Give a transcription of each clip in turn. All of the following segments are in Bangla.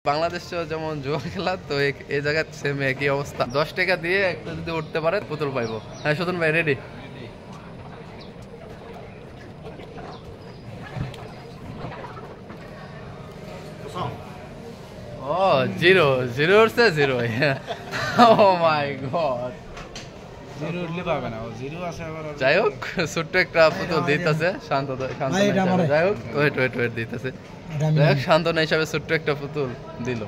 বাংলাদেশে যেমন জুয়া খেলা তো এই জায়গায় সেম একই অবস্থা। 10 টাকা দিয়ে একটা যদি উঠতে পারে পুতুল পাইবো। হ্যাঁ সুতন ভাই রেডি? ও জিরো জিরো উঠছে জিরো। ও মাই গড, যাই হোক ছোট্ট একটা পুতুল দিতেছে শান্তনা। যাই হোক ওয়েট ওয়েট ওয়েট দিতেছে। যাই হোক শান্তনা হিসাবে ছোট্ট একটা পুতুল দিল।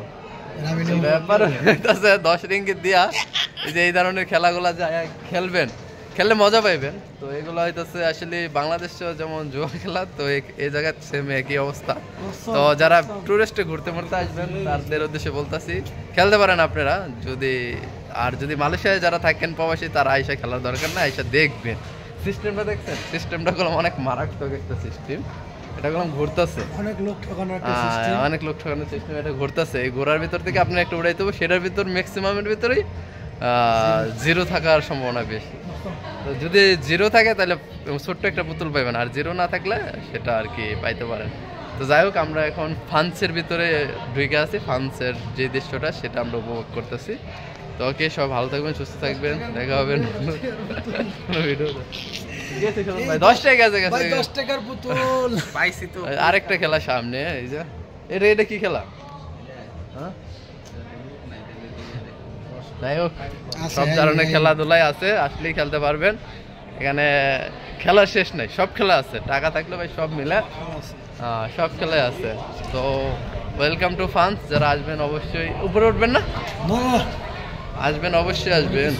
ব্যাপার হইতেছে 10 রিঙ্গিত দিয়া এই যে এই ধরনের খেলাগুলা যায় খেলবেন, খেললে মজা পাইবেন। তো এগুলো হইতেছে আসলে বাংলাদেশে যেমন জুয়া খেলা তো এই জায়গায় সেম একই অবস্থা। তো যারা টুরিস্টে ঘুরতে ঘুরতে আসবেন তাদের উদ্দেশ্যে বলতেছি খেলতে পারেন আপনারা। যদি মালয়েশিয়ায় যারা থাকেন প্রবাসী তারা আইসা খেলার দরকার না, আইসা দেখবেন। সিস্টেমটা দেখছেন? সিস্টেমটা করলাম অনেক মারাত্মক একটা সিস্টেম। এটা করলাম ঘুরতেছে, অনেক লোক ঠকানোর সিস্টেম। এটা ঘুরতেছে, এই ঘোরার ভিতর থেকে আপনি একটা উড়াইতে হবে, সেটার ভিতর ম্যাক্সিমামের ভিতরেই জিরো থাকার সম্ভাবনা বেশি। তো যদি জিরো থাকে তাহলে ছোট্ট একটা পুতুল পাইবেন, আর জিরো না থাকলে সেটা আর কি পাইতে পারেন। তো যাই হোক আমরা এখন ফান্সের ভিতরে ঢুকে আছি। ফান্সের যে দৃশ্যটা সেটা আমরা উপভোগ করতেছি। তো ওকে, সব ভালো থাকবেন, সুস্থ থাকবেন, দেখা হবে ভিডিও। 10 টাকা গেছে, 10 টাকার পুতুল পাইছি। তো আরেকটা খেলা সামনে, এই যে এটা কি খেলা? যাই হোক সব ধরনের খেলাধুলাই আছে, আসলেই খেলতে পারবেন। এখানে খেলা শেষ নাই, সব খেলা আছে। টাকা থাকলে ভাই সব মিলে সব খেলাই আছে। তো ওয়েলকাম টু ফান্স। যারা আসবেন অবশ্যই উপরে উঠবেন না, আসবেন অবশ্যই আসবেন।